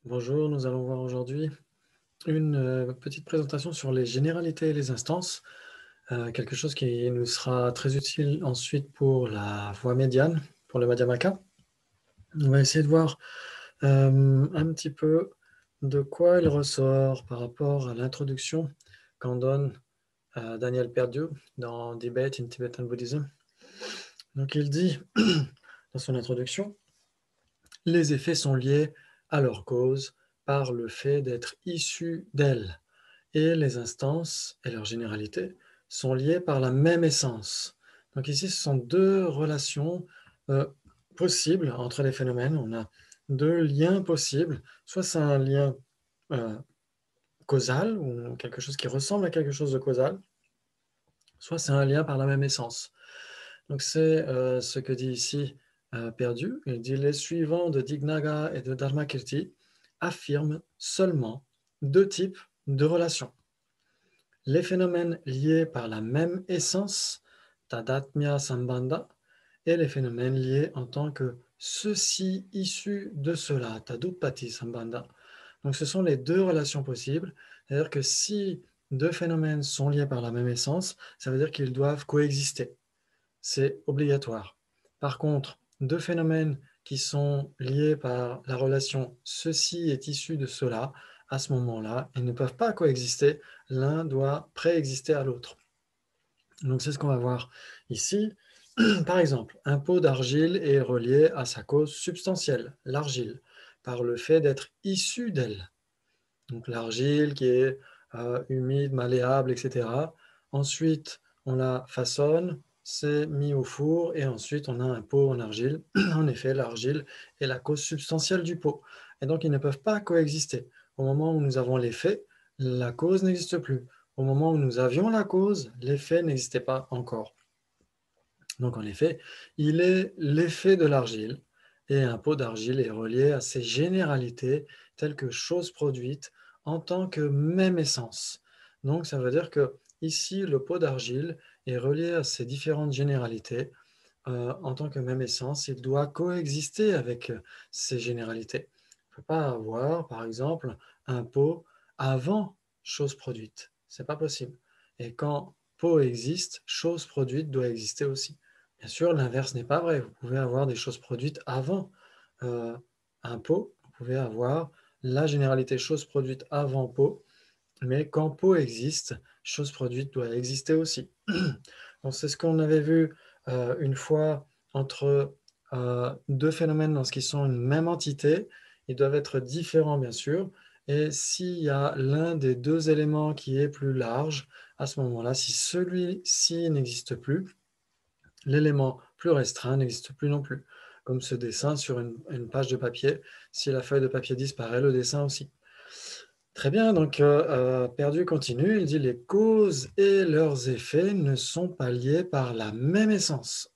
Bonjour, nous allons voir aujourd'hui une petite présentation sur les généralités et les instances, quelque chose qui nous sera très utile ensuite pour la voie médiane, pour le Madhyamaka. On va essayer de voir un petit peu de quoi il ressort par rapport à l'introduction qu'en donne Daniel Perdue dans Debate in Tibetan Buddhism. Donc il dit dans son introduction, les effets sont liés à leur cause par le fait d'être issus d'elles. Et les instances et leur généralité sont liées par la même essence. Donc ici, ce sont deux relations euh, possibles entre les phénomènes. On a deux liens possibles. Soit c'est un lien euh, causal, ou quelque chose qui ressemble à quelque chose de causal, soit c'est un lien par la même essence. Donc c'est ce que dit ici Perdu. Il dit les suivants de Dignaga et de Dharmakirti affirment seulement deux types de relations. Les phénomènes liés par la même essence, tadatmya sambandha, et les phénomènes liés en tant que ceci issus de cela, tadutpati sambandha. Donc ce sont les deux relations possibles. C'est-à-dire que si deux phénomènes sont liés par la même essence, ça veut dire qu'ils doivent coexister. C'est obligatoire. Par contre, deux phénomènes qui sont liés par la relation ceci est issu de cela, à ce moment-là, ils ne peuvent pas coexister, l'un doit préexister à l'autre. Donc c'est ce qu'on va voir ici. Par exemple, un pot d'argile est relié à sa cause substantielle, l'argile, par le fait d'être issu d'elle. Donc l'argile qui est humide, malléable, etc. Ensuite, on la façonne, c'est mis au four et ensuite on a un pot en argile. En effet, l'argile est la cause substantielle du pot. Et donc ils ne peuvent pas coexister. Au moment où nous avons l'effet, la cause n'existe plus. Au moment où nous avions la cause, l'effet n'existait pas encore. Donc en effet, il est l'effet de l'argile et un pot d'argile est relié à ses généralités telles que chose produite en tant que même essence. Donc ça veut dire que ici le pot d'argile est relié à ses différentes généralités en tant que même essence. Il doit coexister avec ces généralités. On ne peut pas avoir, par exemple, un pot avant chose produite. Ce n'est pas possible. Et quand pot existe, chose produite doit exister aussi. Bien sûr, l'inverse n'est pas vrai. Vous pouvez avoir des choses produites avant euh, un pot. Vous pouvez avoir la généralité chose produite avant pot. Mais quand pot existe, chose produite doit exister aussi. Donc, c'est ce qu'on avait vu une fois entre deux phénomènes lorsqu'ils sont une même entité. Ils doivent être différents, bien sûr. Et s'il y a l'un des deux éléments qui est plus large, à ce moment-là, si celui-ci n'existe plus, l'élément plus restreint n'existe plus non plus. Comme ce dessin sur une page de papier. Si la feuille de papier disparaît, le dessin aussi. Très bien, donc Perdu continue, il dit les causes et leurs effets ne sont pas liés par la même essence.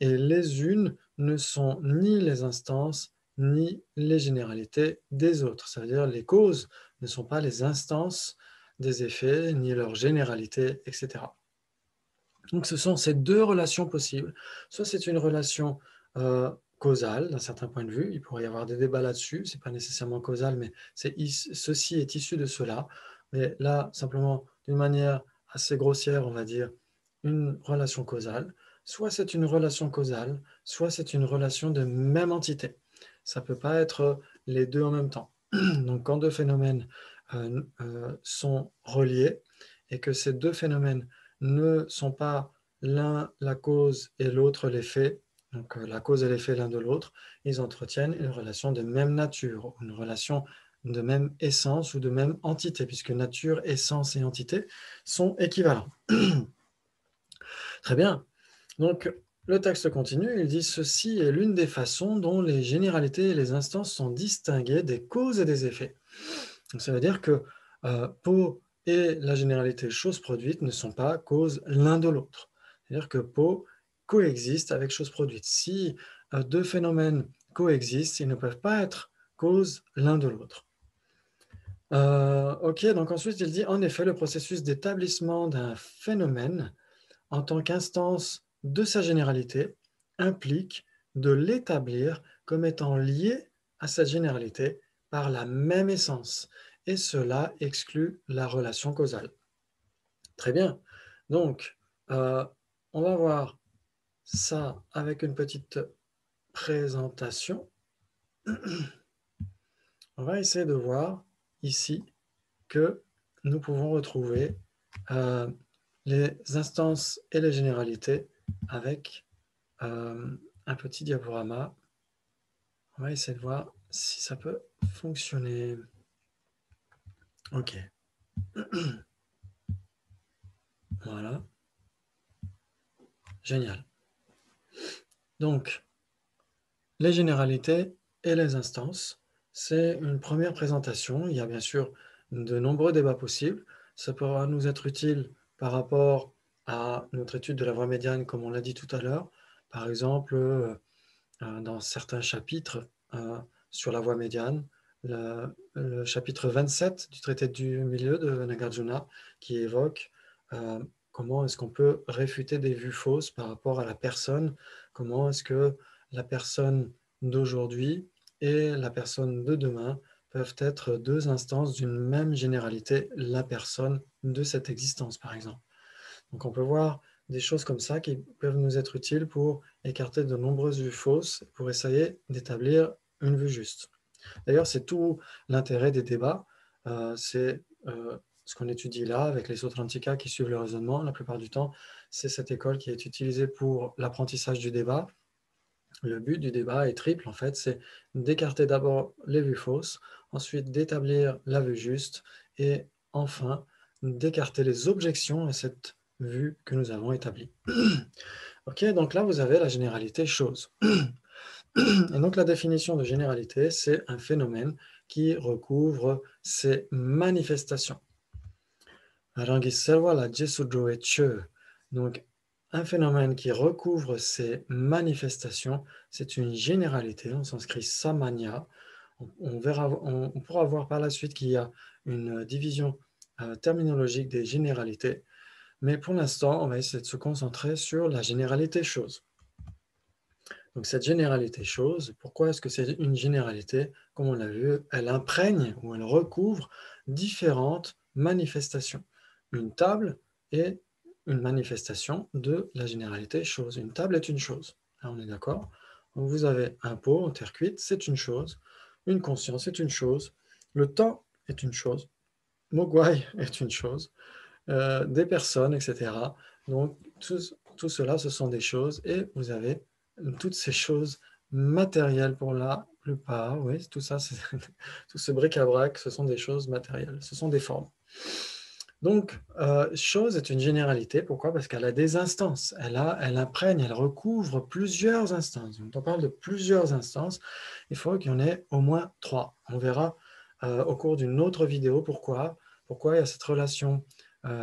Et les unes ne sont ni les instances ni les généralités des autres. Ça veut dire les causes ne sont pas les instances des effets ni leurs généralités, etc. Donc ce sont ces deux relations possibles. Soit c'est une relation causale d'un certain point de vue, il pourrait y avoir des débats là-dessus, ce n'est pas nécessairement causal, mais ceci est issu de cela. Mais là, simplement, d'une manière assez grossière, on va dire une relation causale. Soit c'est une relation causale, soit c'est une relation de même entité. Ça ne peut pas être les deux en même temps. Donc quand deux phénomènes sont reliés et que ces deux phénomènes ne sont pas l'un la cause et l'autre l'effet, donc la cause et l'effet l'un de l'autre, ils entretiennent une relation de même nature, une relation de même essence ou de même entité, puisque nature, essence et entité sont équivalents. Très bien. Donc, le texte continue, il dit « Ceci est l'une des façons dont les généralités et les instances sont distinguées des causes et des effets. » Donc, ça veut dire que Pau et la généralité chose produite ne sont pas causes l'un de l'autre. C'est-à-dire que Pau coexiste avec chose produite. Si deux phénomènes coexistent, ils ne peuvent pas être causes l'un de l'autre. Ok, donc ensuite il dit en effet le processus d'établissement d'un phénomène en tant qu'instance de sa généralité implique de l'établir comme étant lié à cette généralité par la même essence. Et cela exclut la relation causale. Très bien. Donc, on va voir ça avec une petite présentation. On va essayer de voir ici que nous pouvons retrouver les instances et les généralités avec un petit diaporama. On va essayer de voir si ça peut fonctionner. OK. Voilà. Génial. Donc, les généralités et les instances, c'est une première présentation. Il y a bien sûr de nombreux débats possibles. Ça pourra nous être utile par rapport à notre étude de la voie médiane, comme on l'a dit tout à l'heure. Par exemple, dans certains chapitres sur la voie médiane, le chapitre 27 du traité du milieu de Nagarjuna qui évoque comment est-ce qu'on peut réfuter des vues fausses par rapport à la personne, comment est-ce que la personne d'aujourd'hui et la personne de demain peuvent être deux instances d'une même généralité, la personne de cette existence par exemple. Donc on peut voir des choses comme ça qui peuvent nous être utiles pour écarter de nombreuses vues fausses, pour essayer d'établir une vue juste. D'ailleurs, c'est tout l'intérêt des débats, c'est ce qu'on étudie là avec les Sotrantika qui suivent le raisonnement. La plupart du temps, c'est cette école qui est utilisée pour l'apprentissage du débat. Le but du débat est triple, en fait, c'est d'écarter d'abord les vues fausses, ensuite d'établir la vue juste, et enfin d'écarter les objections à cette vue que nous avons établie. Ok, donc là, vous avez la généralité chose. Et donc la définition de généralité, c'est un phénomène qui recouvre ces manifestations. Donc un phénomène qui recouvre ces manifestations, c'est une généralité, on s'inscrit samanya. On pourra voir par la suite qu'il y a une division terminologique des généralités, mais pour l'instant, on va essayer de se concentrer sur la généralité chose. Donc cette généralité chose, pourquoi est-ce que c'est une généralité? Comme on l'a vu, elle imprègne ou elle recouvre différentes manifestations. Une table est une manifestation de la généralité chose. Une table est une chose. Là, on est d'accord? Donc vous avez un pot en terre cuite, c'est une chose. Une conscience est une chose. Le temps est une chose. Mogwai est une chose. Des personnes, etc. Donc tout cela, ce sont des choses et vous avez toutes ces choses matérielles pour la plupart. Oui, tout ça, tout ce bric-à-brac, ce sont des choses matérielles, ce sont des formes. Donc, chose est une généralité. Pourquoi? Parce qu'elle a des instances. Elle imprègne, elle recouvre plusieurs instances. Donc, on parle de plusieurs instances. Il faut qu'il y en ait au moins 3. On verra au cours d'une autre vidéo pourquoi il y a cette relation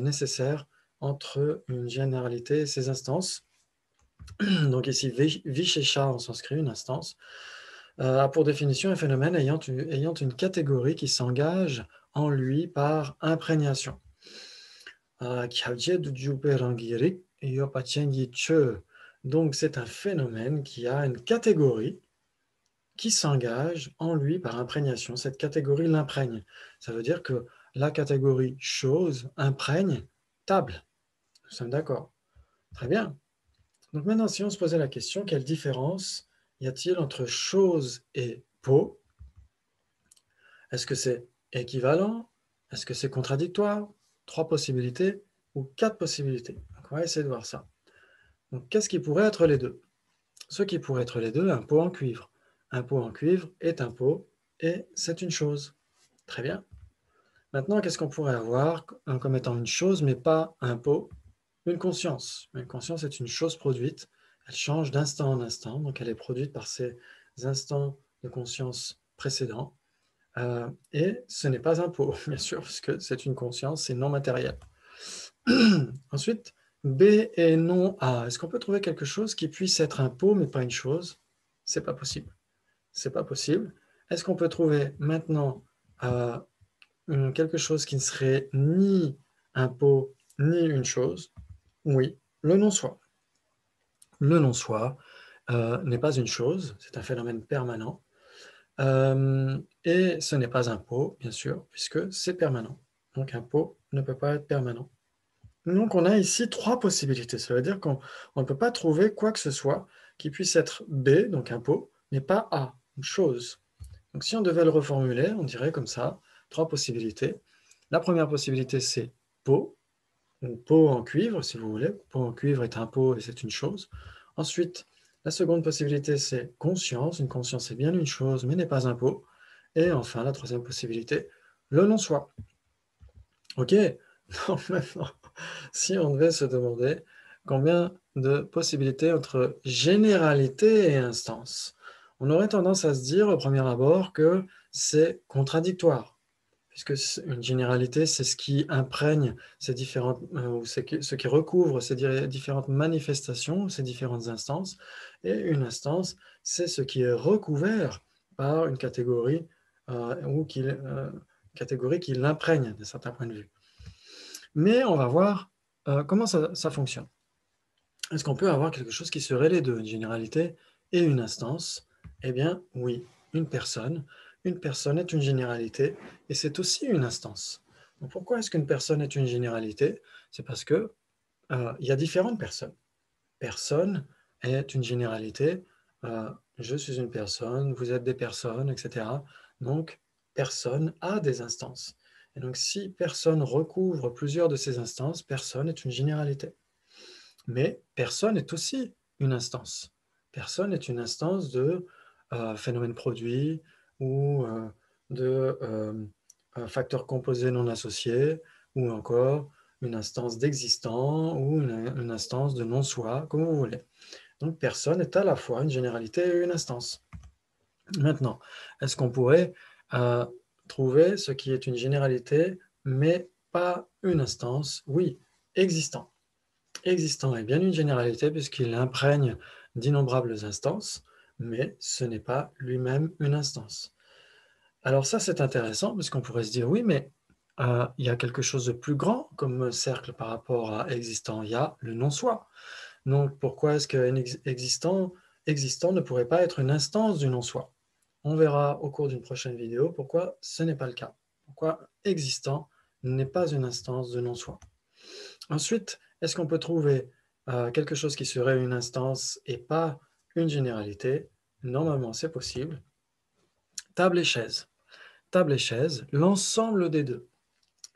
nécessaire entre une généralité et ses instances. Donc ici, Vishesha en sanskrit, une instance, a pour définition un phénomène ayant une catégorie qui s'engage en lui par imprégnation. Donc c'est un phénomène qui a une catégorie qui s'engage en lui par imprégnation. Cette catégorie l'imprègne. Ça veut dire que la catégorie chose imprègne table. Nous sommes d'accord. Très bien. Donc maintenant, si on se posait la question, quelle différence y a-t-il entre chose et pot? Est-ce que c'est équivalent? Est-ce que c'est contradictoire? 3 possibilités ou 4 possibilités. Donc on va essayer de voir ça. Donc qu'est-ce qui pourrait être les deux? Ce qui pourrait être les deux, un pot en cuivre. Un pot en cuivre est un pot et c'est une chose. Très bien. Maintenant, qu'est-ce qu'on pourrait avoir comme étant une chose, mais pas un pot? Une conscience. Une conscience est une chose produite. Elle change d'instant en instant, donc elle est produite par ces instants de conscience précédents. Et ce n'est pas un pot, bien sûr, puisque c'est une conscience, c'est non matériel. Ensuite, B et non A. Est-ce qu'on peut trouver quelque chose qui puisse être un pot, mais pas une chose? C'est pas possible. C'est pas possible. Est-ce qu'on peut trouver maintenant quelque chose qui ne serait ni un pot, ni une chose? Oui, le non-soi. Le non-soi n'est pas une chose, c'est un phénomène permanent. Et ce n'est pas un pot, bien sûr, puisque c'est permanent. Donc un pot ne peut pas être permanent. Donc on a ici trois possibilités. Ça veut dire qu'on ne peut pas trouver quoi que ce soit qui puisse être B, donc un pot, mais pas A, une chose. Donc si on devait le reformuler, on dirait comme ça, trois possibilités. La première possibilité, c'est pot, ou pot en cuivre, si vous voulez. Pot en cuivre est un pot et c'est une chose. Ensuite, la seconde possibilité, c'est conscience. Une conscience est bien une chose, mais n'est pas un pot. Et enfin, la troisième possibilité, le non-soi. OK. Donc maintenant, si on devait se demander combien de possibilités entre généralité et instance, on aurait tendance à se dire au premier abord que c'est contradictoire, puisque une généralité, c'est ce qui imprègne ces différentes, ou ce qui recouvre ces différentes manifestations, ces différentes instances, et une instance, c'est ce qui est recouvert par une catégorie catégorie qui l'imprègne d'un certain point de vue. Mais on va voir comment ça fonctionne. Est-ce qu'on peut avoir quelque chose qui serait les deux, une généralité et une instance? Eh bien, oui, une personne. Une personne est une généralité et c'est aussi une instance. Donc, pourquoi est-ce qu'une personne est une généralité? C'est parce que il y a différentes personnes. Personne est une généralité. Je suis une personne, vous êtes des personnes, etc. Donc, personne a des instances. Et donc, si personne recouvre plusieurs de ces instances, personne est une généralité. Mais personne est aussi une instance. Personne est une instance de phénomène produit ou de facteurs composés non associés ou encore une instance d'existant ou une instance de non-soi, comme vous voulez. Donc personne est à la fois une généralité et une instance. Maintenant, est-ce qu'on pourrait euh, trouver ce qui est une généralité mais pas une instance? Oui, existant. Existant est bien une généralité puisqu'il imprègne d'innombrables instances, mais ce n'est pas lui-même une instance. Alors ça, c'est intéressant parce qu'on pourrait se dire, oui, mais il y a quelque chose de plus grand comme cercle par rapport à existant. Il y a le non-soi. Donc pourquoi est-ce qu'un existant ne pourrait pas être une instance du non-soi? On verra au cours d'une prochaine vidéo pourquoi ce n'est pas le cas. Pourquoi existant n'est pas une instance de non-soi. Ensuite, est-ce qu'on peut trouver quelque chose qui serait une instance et pas une généralité? Normalement, c'est possible. Table et chaise. Table et chaise, l'ensemble des deux.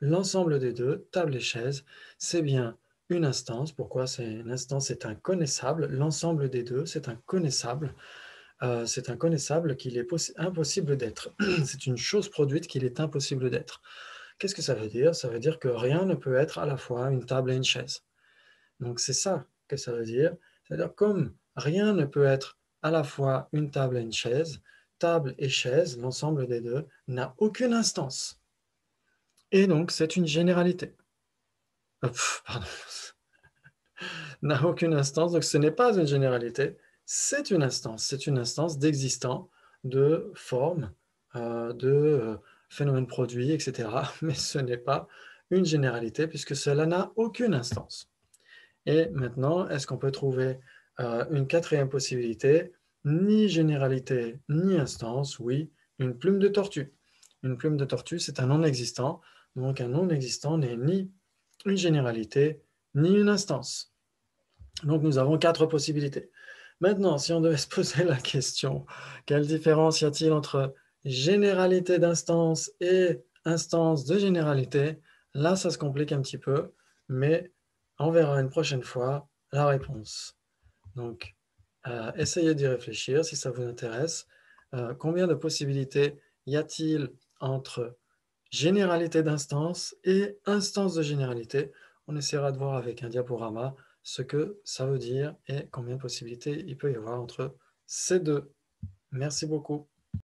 L'ensemble des deux, table et chaise, c'est bien une instance. Pourquoi une instance? C'est un connaissable. L'ensemble des deux, c'est un connaissable. C'est un connaissable qu'il est impossible d'être. C'est une chose produite qu'il est impossible d'être. Qu'est-ce que ça veut dire? Ça veut dire que rien ne peut être à la fois une table et une chaise. Donc c'est ça que ça veut dire. C'est-à-dire comme rien ne peut être à la fois une table et une chaise, table et chaise, l'ensemble des deux, n'a aucune instance. Et donc c'est une généralité. Pardon. N'a aucune instance, donc ce n'est pas une généralité, c'est une instance. C'est une instance d'existant, de forme, de phénomène produit, etc. Mais ce n'est pas une généralité puisque cela n'a aucune instance. Et maintenant, est-ce qu'on peut trouver une quatrième possibilité? Ni généralité, ni instance, oui, une plume de tortue. Une plume de tortue, c'est un non-existant. Donc un non-existant n'est ni une généralité, ni une instance. Donc nous avons quatre possibilités. Maintenant, si on devait se poser la question, quelle différence y a-t-il entre généralité d'instance et instance de généralité? Là, ça se complique un petit peu, mais on verra une prochaine fois la réponse. Donc, essayez d'y réfléchir si ça vous intéresse. Combien de possibilités y a-t-il entre généralité d'instance et instance de généralité? On essaiera de voir avec un diaporama ce que ça veut dire et combien de possibilités il peut y avoir entre ces deux. Merci beaucoup.